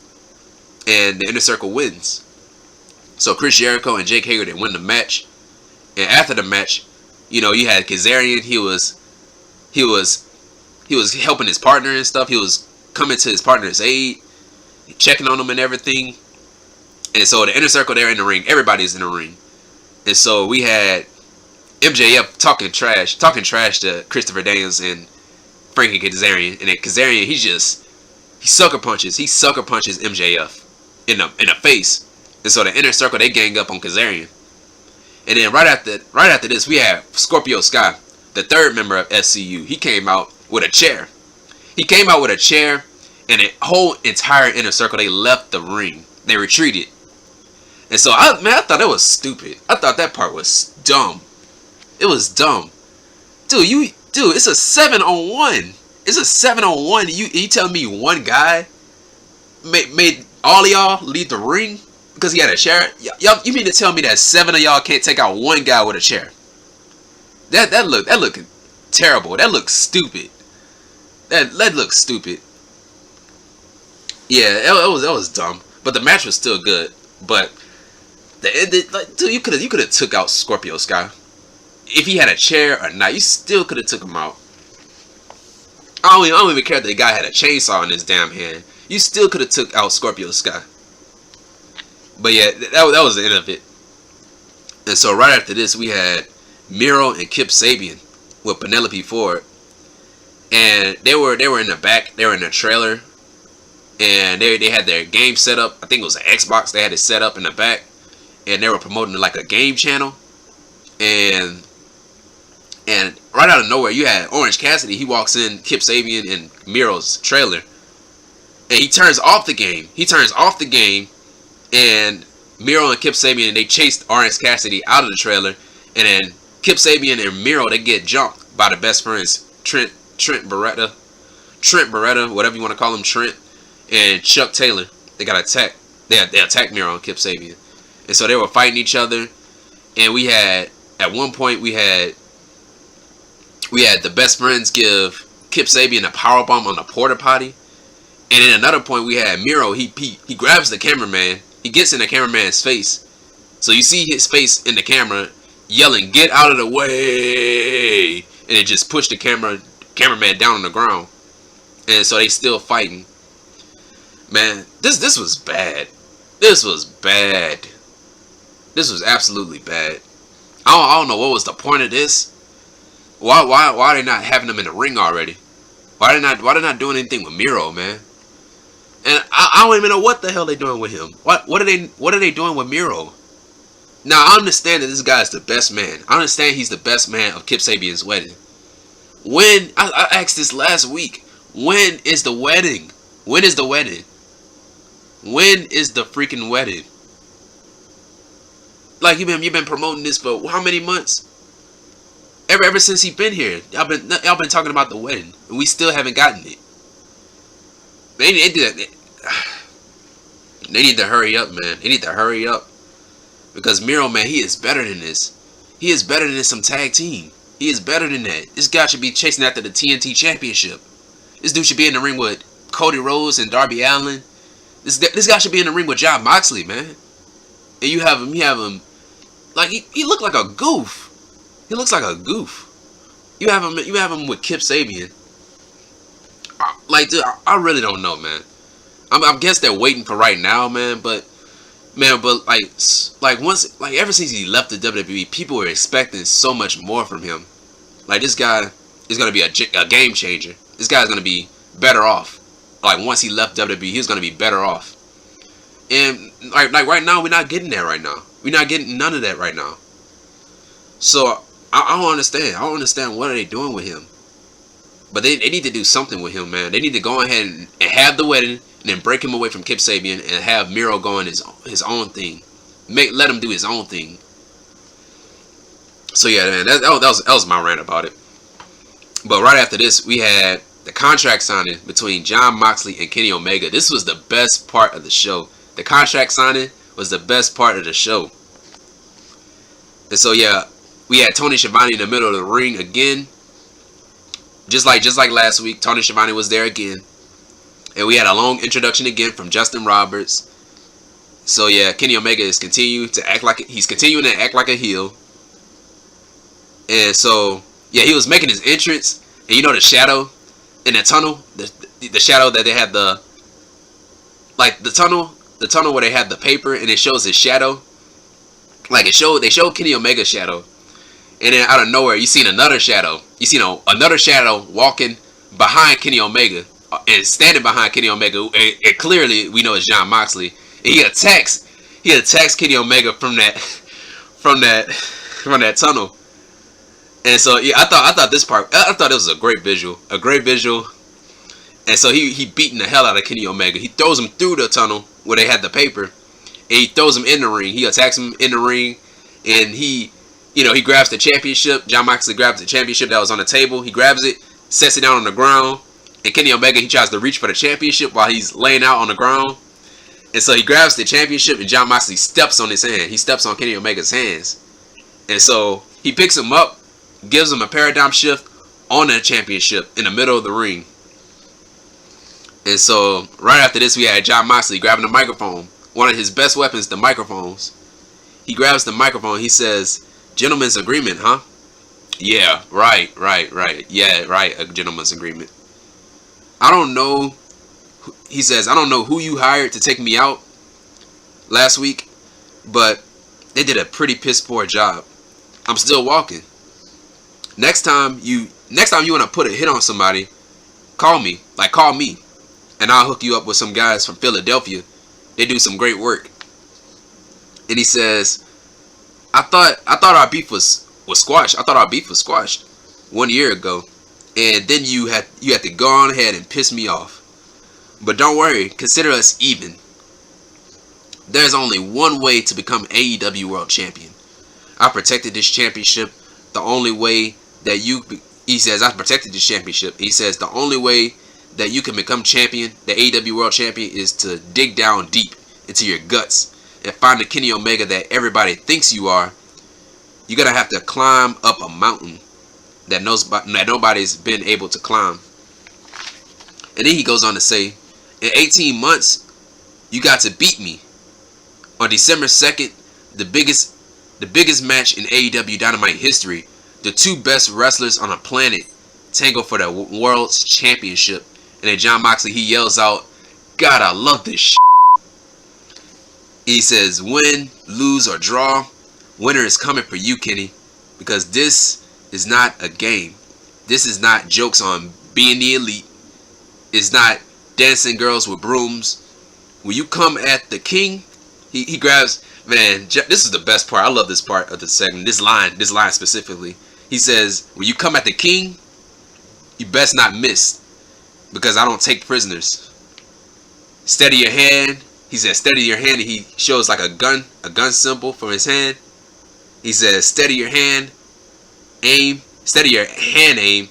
and the Inner Circle wins. So Chris Jericho and Jake Hager, they win the match. And after the match, you had Kazarian. He was helping his partner and stuff. He was coming to his partner's aid, checking on him and everything. And so the Inner Circle, they're in the ring. Everybody's in the ring. And so we had MJF talking trash to Christopher Daniels and Frankie Kazarian. And then Kazarian, he sucker punches MJF in the face. And so the Inner Circle, they gang up on Kazarian. And then right after this, we have Scorpio Sky, the third member of SCU. He came out with a chair. And the whole entire Inner Circle, they left the ring. They retreated. And so I thought that was stupid. I thought that part was dumb. It was dumb. Dude, it's a 7-on-1. It's a 7-on-1. You telling me one guy made all of y'all leave the ring because he had a chair? Y'all, you mean to tell me that 7 of y'all can't take out one guy with a chair? That looked terrible. That looked stupid. That looked stupid. Yeah, that was dumb. But the match was still good. But the end, like, dude, you could have took out Scorpio Sky. If he had a chair or not, you still could have took him out. I don't even care if the guy had a chainsaw in his damn hand. You still could have took out Scorpio Sky. But yeah, that was the end of it. And so right after this, we had Miro and Kip Sabian with Penelope Ford, and they were in the back. They were in the trailer, and they had their game set up. I think it was an Xbox. They had it set up in the back, and they were promoting like a game channel. And right out of nowhere, you had Orange Cassidy. He walks in Kip Sabian and Miro's trailer, and he turns off the game. And Miro and Kip Sabian, they chased Orange Cassidy out of the trailer, and then Kip Sabian and Miro, they get jumped by the best friends Trent Beretta, whatever you want to call him, Trent, and Chuck Taylor. They got attacked. They attacked Miro and Kip Sabian, and so they were fighting each other. And we had, at one point, we had the best friends give Kip Sabian a powerbomb on the porta potty, and at another point we had Miro. He grabs the cameraman. He gets in the cameraman's face. So you see his face in the camera yelling, "Get out of the way!" And it just pushed the cameraman down on the ground. And so they still fighting. Man, this was bad. This was bad. This was absolutely bad. I don't know what was the point of this. Why are they not having him in the ring already? Why they not doing anything with Miro, man? And I don't even know what the hell they're doing with him. What are they doing with Miro? Now, I understand that this guy is the best man. I understand he's the best man of Kip Sabian's wedding. When I asked this last week, when is the wedding? When is the wedding? When is the freaking wedding? Like, you've been promoting this for how many months? Ever since he's been here, y'all been talking about the wedding, and we still haven't gotten it. They need to hurry up, man. They need to hurry up. Because Miro, man, he is better than this. He is better than some tag team. He is better than that. This guy should be chasing after the TNT Championship. This dude should be in the ring with Cody Rhodes and Darby Allin. This guy should be in the ring with Jon Moxley, man. And you have him, like, he looked like a goof. He looks like a goof. You have him with Kip Sabian. Like, dude, I really don't know, man. I guess they're waiting for right now, man. But like once, like, ever since he left the WWE, people were expecting so much more from him. Like, this guy is gonna be a game changer. This guy's gonna be better off. Like, once he left WWE, he was gonna be better off. And like right now, we're not getting that right now. We're not getting none of that right now. So I don't understand. I don't understand what are they doing with him. But they need to do something with him, man. They need to go ahead and have the wedding, and then break him away from Kip Sabian, and have Miro go on his own thing. Let him do his own thing. So yeah, man, that was my rant about it. But right after this, we had the contract signing between Jon Moxley and Kenny Omega. This was the best part of the show. The contract signing was the best part of the show. And so yeah, we had Tony Schiavone in the middle of the ring again. Just like last week, Tony Schiavone was there again. And we had a long introduction again from Justin Roberts. So yeah, Kenny Omega is continuing to act like a heel. And so yeah, he was making his entrance, and you know the shadow in the tunnel, the shadow that they had the tunnel where they had the paper, and it shows his shadow. Like, they showed Kenny Omega's shadow. And then out of nowhere, you seen another shadow. You seen another shadow walking behind Kenny Omega, and standing behind Kenny Omega. And clearly, we know it's Jon Moxley. And he attacks Kenny Omega from that tunnel. And so yeah, I thought it was a great visual. And so he beating the hell out of Kenny Omega. He throws him through the tunnel where they had the paper, and he throws him in the ring. He attacks him in the ring, and he grabs the championship. Jon Moxley grabs the championship that was on the table. He grabs it, sets it down on the ground, and Kenny Omega, he tries to reach for the championship while he's laying out on the ground. And so he grabs the championship, and Jon Moxley steps on his hand. He steps on Kenny Omega's hands. And so he picks him up, gives him a paradigm shift on that championship in the middle of the ring. And so right after this, we had Jon Moxley grabbing the microphone. One of his best weapons, the microphones. He grabs the microphone. He says, "Gentleman's agreement, huh?" Yeah, right. Yeah, right. A gentleman's agreement. I don't know. He says, "I don't know who you hired to take me out last week, but they did a pretty piss poor job. I'm still walking. Next time you want to put a hit on somebody, call me, and I'll hook you up with some guys from Philadelphia. They do some great work." And he says, I thought our beef was squashed. I thought our beef was squashed 1 year ago, and then you had to go on ahead and piss me off. But don't worry, consider us even. There's only one way to become AEW World Champion. I protected this championship the only way that you... He says, I protected this championship. He says, the only way that you can become champion, the AEW World Champion, is to dig down deep into your guts and find the Kenny Omega that everybody thinks you are. You're going to have to climb up a mountain that nobody's been able to climb. And then he goes on to say, in 18 months, you got to beat me. On December 2nd, the biggest match in AEW Dynamite history, the two best wrestlers on the planet tangle for the World's Championship. And then Jon Moxley, he yells out, "God, I love this shit." He says, "Win, lose, or draw, winner is coming for you, Kenny, because this is not a game. This is not jokes on being the elite. It's not dancing girls with brooms. When you come at the king," he grabs, man, this is the best part. I love this part of the segment. This line specifically. He says, "When you come at the king, you best not miss, because I don't take prisoners. Steady your hand." He says, "Steady your hand," and he shows like a gun symbol from his hand. He says, "Steady your hand, aim, steady your hand, aim,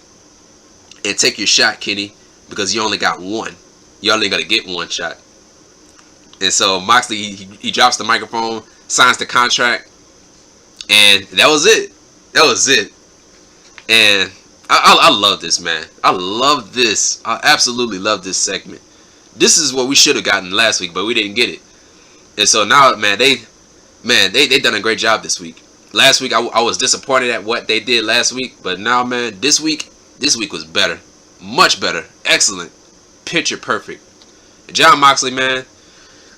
and take your shot, Kenny, because you only got one. You only got to get one shot." And so Moxley, he drops the microphone, signs the contract, and that was it. That was it. And I love this, man. I love this. I absolutely love this segment. This is what we should have gotten last week, but we didn't get it. And so now, man, they done a great job this week. Last week, I was disappointed at what they did last week, but now, man, this week was better. Much better. Excellent. Picture perfect. Jon Moxley, man,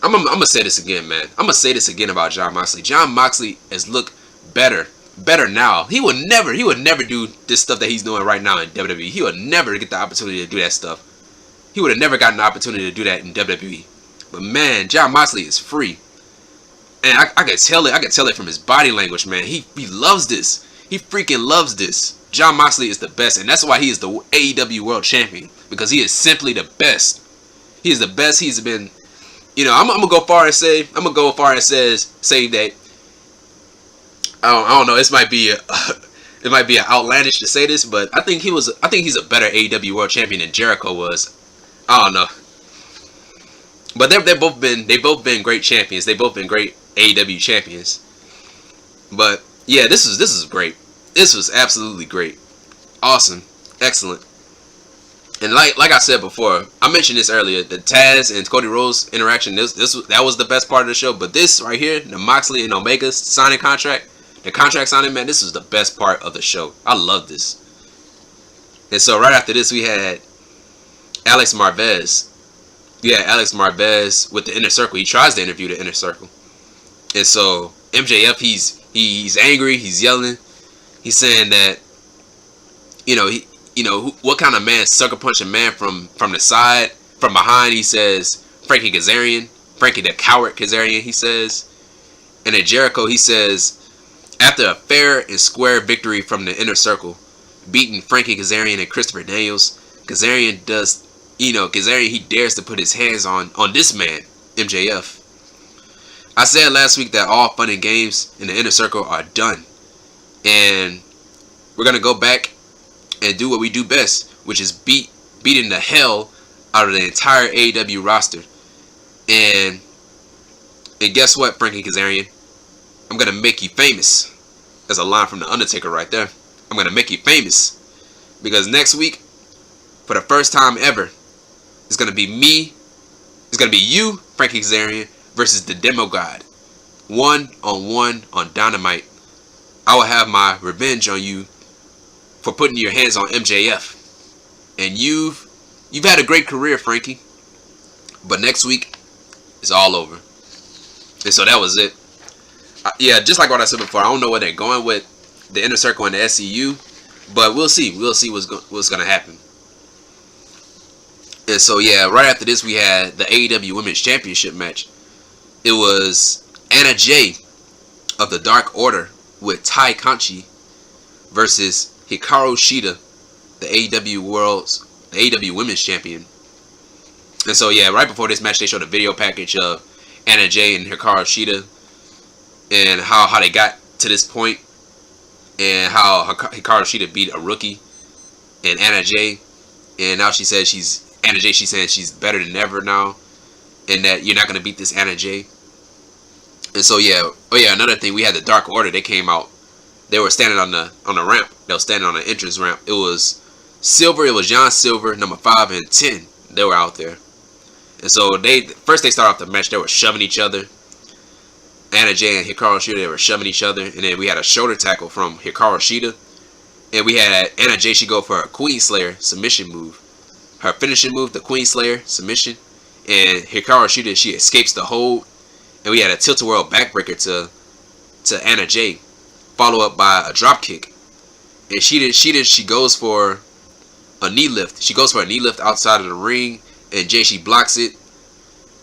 I'm gonna say this again, man. I'm gonna say this again about Jon Moxley. Jon Moxley has looked better now. He would never do this stuff that he's doing right now in WWE. He would never get the opportunity to do that stuff. He would have never gotten the opportunity to do that in WWE. But man, Jon Moxley is free. And I could tell it. I could tell it from his body language, man. He loves this. He freaking loves this. Jon Moxley is the best, and that's why he is the AEW World Champion, because he is simply the best. He is the best. He's been, I'm gonna go far and say that. I don't know. It might be outlandish to say this, but I think he's a better AEW World Champion than Jericho was. I don't know. But they've both been great champions. They've both been great AEW champions. But yeah, this is great. This was absolutely great. Awesome. Excellent. And like I said before, I mentioned this earlier, the Taz and Cody Rhodes interaction, that was the best part of the show. But this right here, the Moxley and Omega signing contract, the contract signing, man, this was the best part of the show. I love this. And so right after this, we had Alex Marvez. Yeah, Alex Marvez with the Inner Circle. He tries to interview the Inner Circle. And so MJF, he's angry, he's yelling. He's saying that, what kind of man sucker punch a man from the side, from behind. He says Frankie Kazarian, Frankie the Coward Kazarian, he says. And at Jericho, he says, after a fair and square victory from the Inner Circle, beating Frankie Kazarian and Christopher Daniels, Kazarian he dares to put his hands on this man, MJF. I said last week that all fun and games in the Inner Circle are done. And we're going to go back and do what we do best, which is beating the hell out of the entire AEW roster. And guess what, Frankie Kazarian? I'm going to make you famous. That's a line from The Undertaker right there. I'm going to make you famous. Because next week, for the first time ever, It's gonna be me. It's gonna be you, Frankie Kazarian, versus the Demo God. 1-on-1 on Dynamite. I will have my revenge on you for putting your hands on MJF. And you've had a great career, Frankie. But next week, it's all over. And so that was it. Yeah, just like what I said before, I don't know where they're going with the Inner Circle and the SCU, but we'll see. We'll see what's gonna happen. And so yeah, right after this we had the AEW Women's Championship match. It was Anna Jay of the Dark Order with Conti versus Hikaru Shida, the AEW Women's Champion. And so yeah, right before this match they showed a video package of Anna Jay and Hikaru Shida and how they got to this point, and how Hikaru Shida beat a rookie and Anna Jay, and now she says Anna Jay she's better than ever now, and that you're not gonna beat this Anna Jay. And so yeah, another thing, we had the Dark Order. They came out. They were standing on the ramp. They were standing on the entrance ramp. It was Silver. It was John Silver, number 5 and 10. They were out there. And so they started off the match. They were shoving each other. Anna Jay and Hikaru Shida, they were shoving each other. And then we had a shoulder tackle from Hikaru Shida. And we had Anna Jay, she go for her Queen Slayer submission move. Her finishing move, the Queen Slayer submission. And Hikaru Shida, she escapes the hold. And we had a tilt-a-whirl backbreaker to Anna Jay. Follow up by a drop kick. And she goes for a knee lift. She goes for a knee lift outside of the ring. And Jay, she blocks it.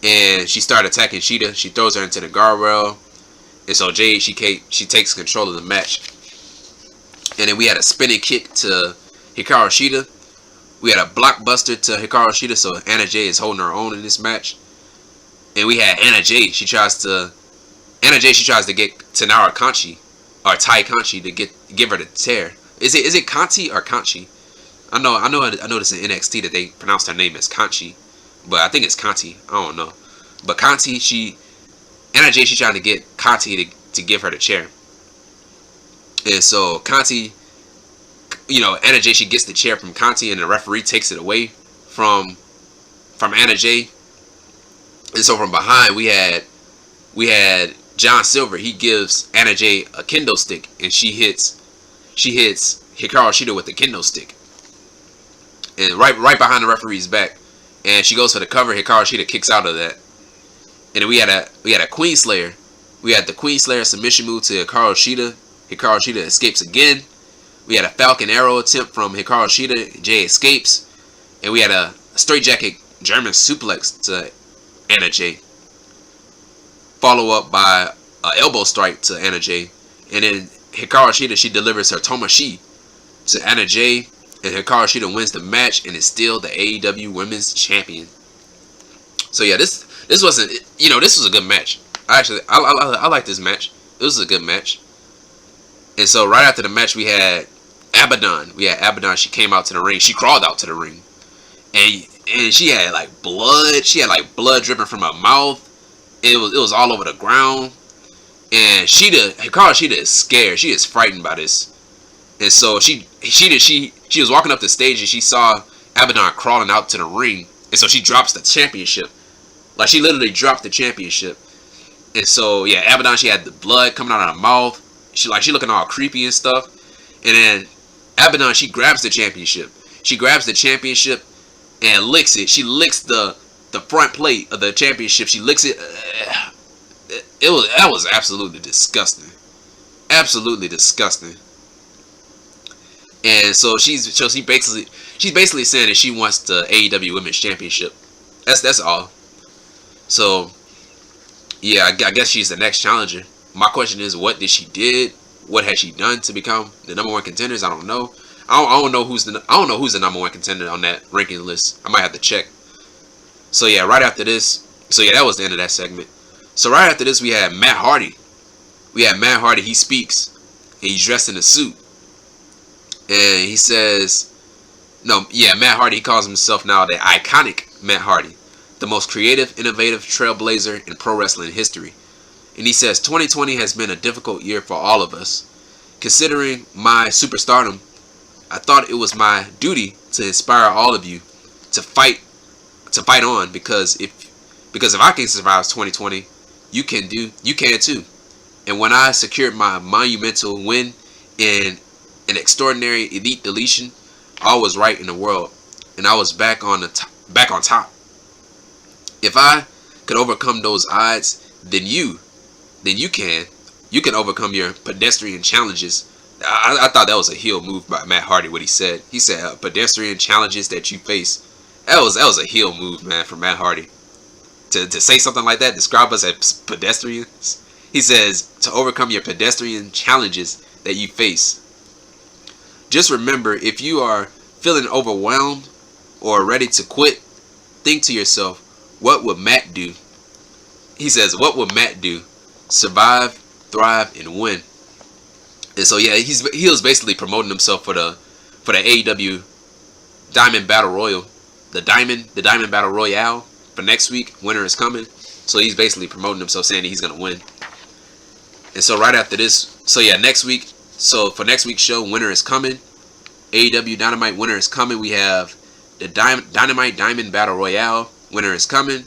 And she started attacking Shida. She throws her into the guardrail. And so Jay, she takes control of the match. And then we had a spinning kick to Hikaru Shida. We had a blockbuster to Hikaru Shida. So Anna Jay is holding her own in this match. And we had Anna Jay. She tries to get Tanara Conti or Conti to give her the tear. Is it Conti or Conti? I noticed in NXT that they pronounced her name as Conti, but I think it's Conti. I don't know. But Conti, Anna Jay, she trying to get Conti to give her the chair. And so Conti, Anna Jay, she gets the chair from Conti, and the referee takes it away from Anna Jay. And so from behind we had John Silver. He gives Anna Jay a kendo stick, and she hits Hikaru Shida with the kendo stick. And right behind the referee's back, and she goes for the cover. Hikaru Shida kicks out of that, and then we had a Queen Slayer. We had the Queen Slayer submission move to Hikaru Shida. Hikaru Shida escapes again. We had a Falcon Arrow attempt from Hikaru Shida. Jay escapes, and we had a straight jacket German suplex to Anna Jay. Follow up by an elbow strike to Anna Jay, and then Hikaru Shida, she delivers her Tomoshi to Anna Jay. And Hikaru Shida wins the match and is still the AEW Women's Champion. So yeah, this wasn't, this was a good match. I like this match. It was a good match. And so right after the match we had Abaddon. She came out to the ring. She crawled out to the ring. And she had like blood. She had like blood dripping from her mouth. It was all over the ground. And Hikaru Shida is scared. She is frightened by this. And so she was walking up the stage and she saw Abaddon crawling out to the ring. And so she drops the championship. Like, she literally dropped the championship. And so, yeah, Abaddon, she had the blood coming out of her mouth. She looking all creepy and stuff. And then Abaddon, she grabs the championship. She grabs the championship and licks it. She licks the front plate of the championship. She licks it. That was absolutely disgusting. Absolutely disgusting. And so she's basically saying that she wants the AEW Women's Championship. That's all. So yeah, I guess she's the next challenger. My question is, what did she did? What has she done to become the number one contenders? I don't know. I don't know who's the number one contender on that ranking list. I might have to check. So yeah, right after this. So yeah, that was the end of that segment. So right after this, we had Matt Hardy. He speaks. And he's dressed in a suit. And he says, Matt Hardy, he calls himself now the iconic Matt Hardy, the most creative, innovative trailblazer in pro wrestling history. And he says, 2020 has been a difficult year for all of us. Considering my superstardom, I thought it was my duty to inspire all of you to fight fight on, because if I can survive 2020, you can too. And when I secured my monumental win in an extraordinary elite deletion, I was right in the world, and I was back on top. If I could overcome those odds, then you can overcome your pedestrian challenges. I thought that was a heel move by Matt Hardy. What he said pedestrian challenges that you face. That was a heel move, man, from Matt Hardy. To say something like that, describe us as pedestrians. He says to overcome your pedestrian challenges that you face. Just remember, if you are feeling overwhelmed or ready to quit, think to yourself, what would Matt do? He says, what would Matt do? Survive, thrive, and win. And so yeah, he was basically promoting himself for the AEW Diamond Battle Royal, the Diamond Battle Royale for next week. Winter is coming, so he's basically promoting himself, saying that he's gonna win. And so right after this, so yeah, next week. So for next week's show, winter is coming. AEW Dynamite, winter is coming. We have the Dynamite Diamond Battle Royale. Winter is coming.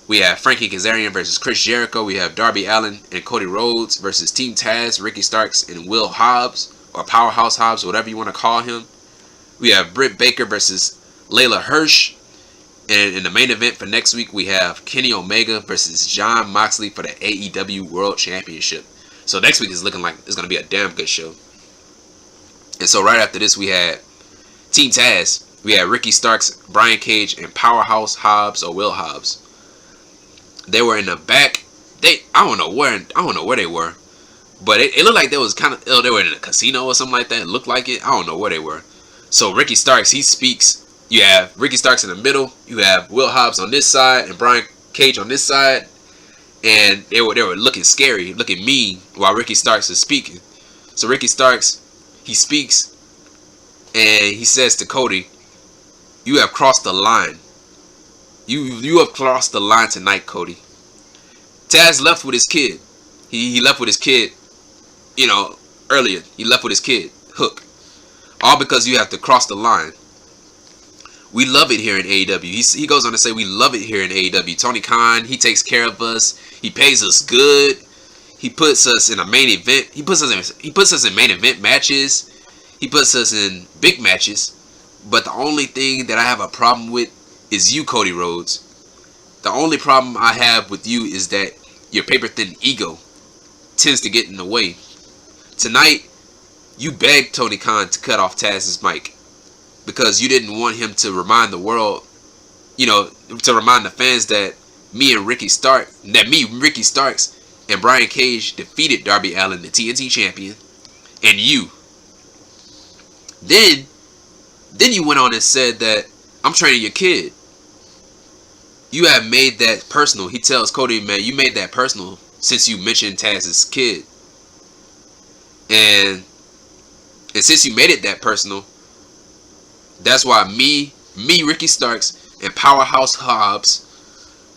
We have Frankie Kazarian versus Chris Jericho. We have Darby Allin and Cody Rhodes versus Team Taz, Ricky Starks, and Will Hobbs, or Powerhouse Hobbs, whatever you want to call him. We have Britt Baker versus Layla Hirsch. And in the main event for next week, we have Kenny Omega versus Jon Moxley for the AEW World Championship. So next week is looking like it's going to be a damn good show. And so right after this, we had Team Taz. We had Ricky Starks, Brian Cage, and Powerhouse Hobbs, or Will Hobbs. They were in the back. I don't know where they were, but it looked like they were in a casino or something like that. It looked like it. I don't know where they were. So Ricky Starks, he speaks. You have Ricky Starks in the middle. You have Will Hobbs on this side and Brian Cage on this side, and they were looking scary, looking mean while Ricky Starks is speaking. So Ricky Starks, he speaks, and he says to Cody, "You have crossed the line. You have crossed the line tonight, Cody." Taz left with his kid. He left with his kid, earlier. He left with his kid, Hook. All because you have to cross the line. We love it here in AEW. He goes on to say, we love it here in AEW. Tony Khan, he takes care of us. He pays us good. He puts us in a main event. He puts us in main event matches. He puts us in big matches. But the only thing that I have a problem with is you, Cody Rhodes. The only problem I have with you is that your paper-thin ego tends to get in the way. Tonight, you begged Tony Khan to cut off Taz's mic because you didn't want him to remind the world, to remind the fans that Ricky Starks and Brian Cage defeated Darby Allin, the TNT champion, and you. Then you went on and said that I'm training your kid. You have made that personal. He tells Cody, man, you made that personal since you mentioned Taz's kid. And since you made it that personal, that's why me, Ricky Starks, and Powerhouse Hobbs,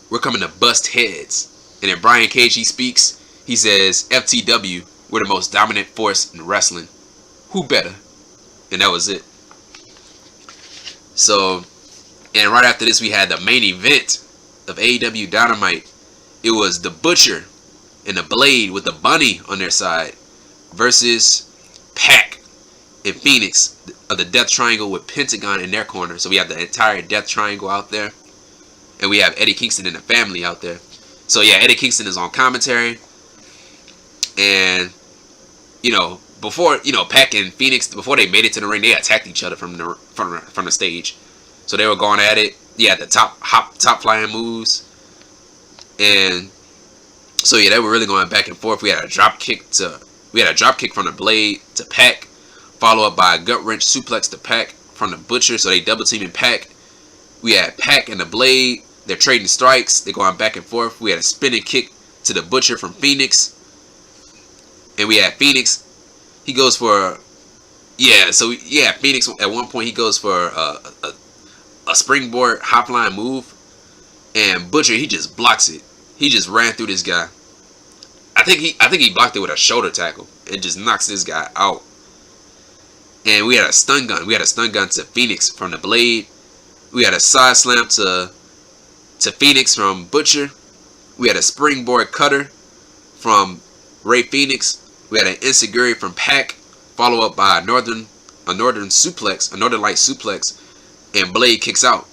we're coming to bust heads. And then Brian Cage, he speaks. He says, FTW, we're the most dominant force in wrestling. Who better? And that was it. So, and right after this, we had the main event of AEW Dynamite. It was the Butcher and the Blade with the bunny on their side versus Pac and Phoenix of the Death Triangle with Pentagon in their corner. So we have the entire Death Triangle out there. And we have Eddie Kingston and the family out there. So yeah, Eddie Kingston is on commentary. And, before, Pac and Phoenix, before they made it to the ring, they attacked each other from the stage. So they were going at it. Yeah, the top flying moves. And so yeah, they were really going back and forth. We had a drop kick from the Blade to Pac, followed up by a gut wrench suplex to Pac from the Butcher. So they double teaming Pac. We had Pac and the Blade. They're trading strikes. They're going back and forth. We had a spinning kick to the Butcher from Phoenix. And we had Phoenix. He goes for Phoenix at one point he goes for a springboard hotline move, and Butcher, he just blocks it. He just ran through this guy. I think he blocked it with a shoulder tackle and just knocks this guy out. And we had a stun gun. We had a stun gun to Phoenix from the Blade. We had a side slam to Phoenix from Butcher. We had a springboard cutter from Ray Phoenix. We had an enziguri from Pac, followed up by a northern suplex, a northern light suplex, and Blade kicks out.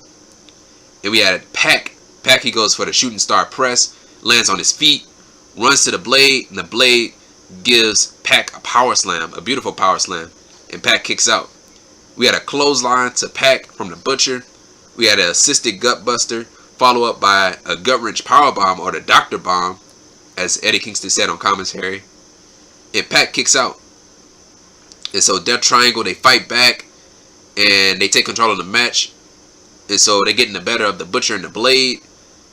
And we had Pac. Pac, he goes for the shooting star press, lands on his feet, runs to the Blade, and the Blade gives Pac a power slam, a beautiful power slam, and Pac kicks out. We had a clothesline to Pac from the Butcher. We had an assisted gut buster, followed up by a gut wrench power bomb, or the Doctor Bomb, as Eddie Kingston said on commentary. And Pac kicks out. And so Death Triangle, they fight back, and they take control of the match. And so they get in the better of the Butcher and the Blade.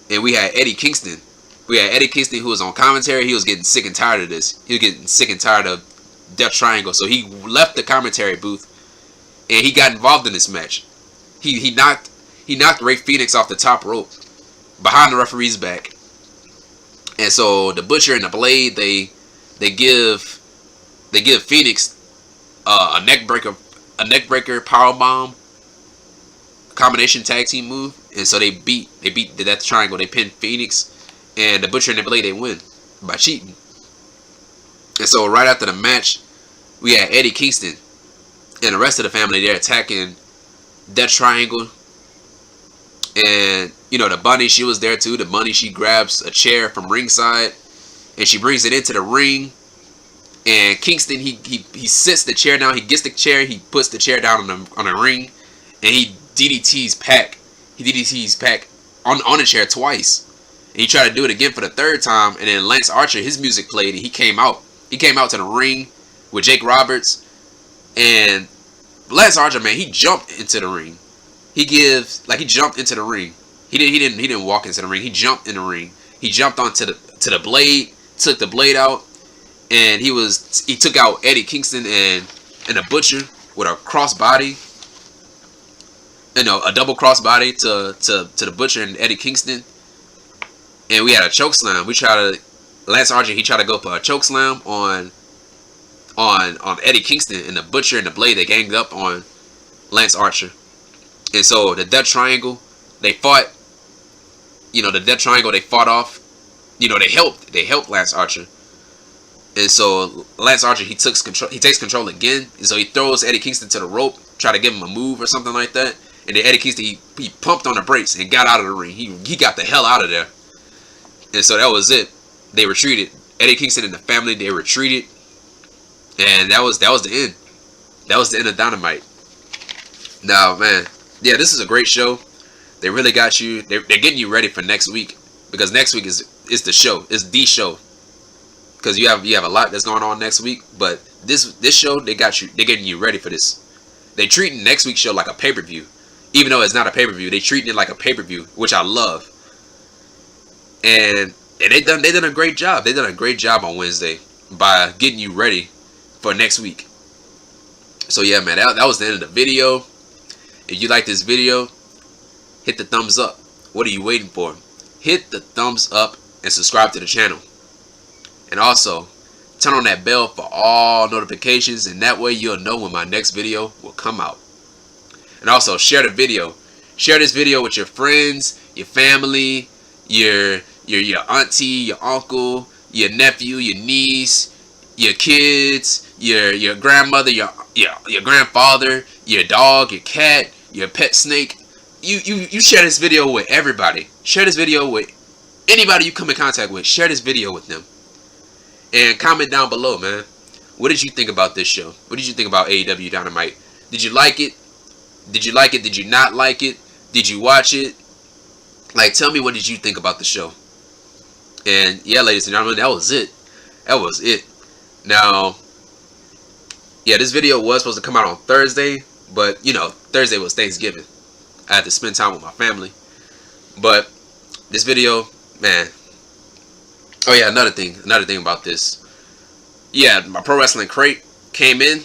And we had Eddie Kingston. We had Eddie Kingston, who was on commentary. He was getting sick and tired of this. He was getting sick and tired of Death Triangle. So he left the commentary booth, and he got involved in this match. He knocked Ray Phoenix off the top rope behind the referee's back. And so the Butcher and the Blade, they give Phoenix a neck breaker power bomb combination tag team move, and so they beat the Death Triangle. They pinned Phoenix, and the Butcher and the Blade, they win by cheating. And so right after the match, we had Eddie Kingston and the rest of the family. They're attacking Death Triangle, and you know, the Bunny, she was there too. The Bunny, she grabs a chair from ringside, and she brings it into the ring. And Kingston, he sits the chair down. He gets the chair. He puts the chair down on the ring, and he DDT's Pac. He DDT's Pac on the chair twice. And he tried to do it again for the third time. And then Lance Archer, his music played, and he came out. He came out to the ring with Jake Roberts. And Lance Archer, man, he jumped into the ring. He jumped into the ring. He didn't walk into the ring. He jumped in the ring. He jumped onto the Blade, took the Blade out, and he took out Eddie Kingston and the Butcher with a crossbody. You know, a double crossbody to the Butcher and Eddie Kingston. And we had a choke slam. Lance Archer, he tried to go for a choke slam on Eddie Kingston, and the Butcher and the Blade, they ganged up on Lance Archer. And so the Death Triangle, they fought. You know, the Death Triangle, they fought off. You know, they helped Lance Archer. And so Lance Archer, he takes control again. And so he throws Eddie Kingston to the rope, try to give him a move or something like that. And then Eddie Kingston, he pumped on the brakes and got out of the ring. He got the hell out of there. And so that was it. They retreated. Eddie Kingston and the family, they retreated. And that was the end. That was the end of Dynamite. Now, man, yeah, this is a great show. They really got you. They're getting you ready for next week, because next week is the show. It's the show. Because you have a lot that's going on next week, but this show, they're getting you ready for this. They treating next week's show like a pay-per-view, even though it's not a pay-per-view. They treating it like a pay-per-view, which I love. And they done a great job. They done a great job on Wednesday by getting you ready for next week. So yeah, man, that was the end of the video. If you like this video, hit the thumbs up. What are you waiting for? Hit the thumbs up and subscribe to the channel. And also, turn on that bell for all notifications, and that way you'll know when my next video will come out. And also, share the video. Share this video with your friends, your family, your auntie, your uncle, your nephew, your niece, your kids, your grandmother, your grandfather, your dog, your cat, your pet snake. You share this video with everybody. Share this video with anybody you come in contact with. Share this video with them. And comment down below, man. What did you think about this show? What did you think about AEW Dynamite? Did you like it? Did you like it? Did you not like it? Did you watch it? Like, tell me, what did you think about the show? And yeah, ladies and gentlemen, that was it. That was it. Now, yeah, this video was supposed to come out on Thursday, but you know, Thursday was Thanksgiving. I had to spend time with my family. But this video, man. Oh yeah, another thing about this. Yeah, my Pro Wrestling Crate came in.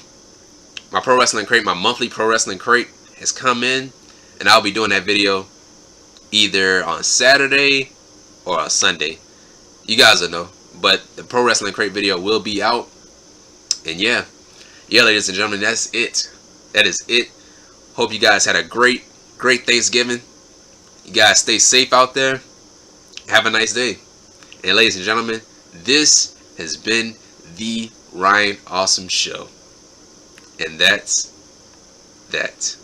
My Pro Wrestling Crate, my monthly Pro Wrestling Crate has come in, and I'll be doing that video either on Saturday or on Sunday. You guys will know. But the Pro Wrestling Crate video will be out. And yeah, ladies and gentlemen, that's it. That is it. Hope you guys had a great great Thanksgiving. You guys stay safe out there. Have a nice day. And ladies and gentlemen, this has been the Ryan Awesome Show. And that's that.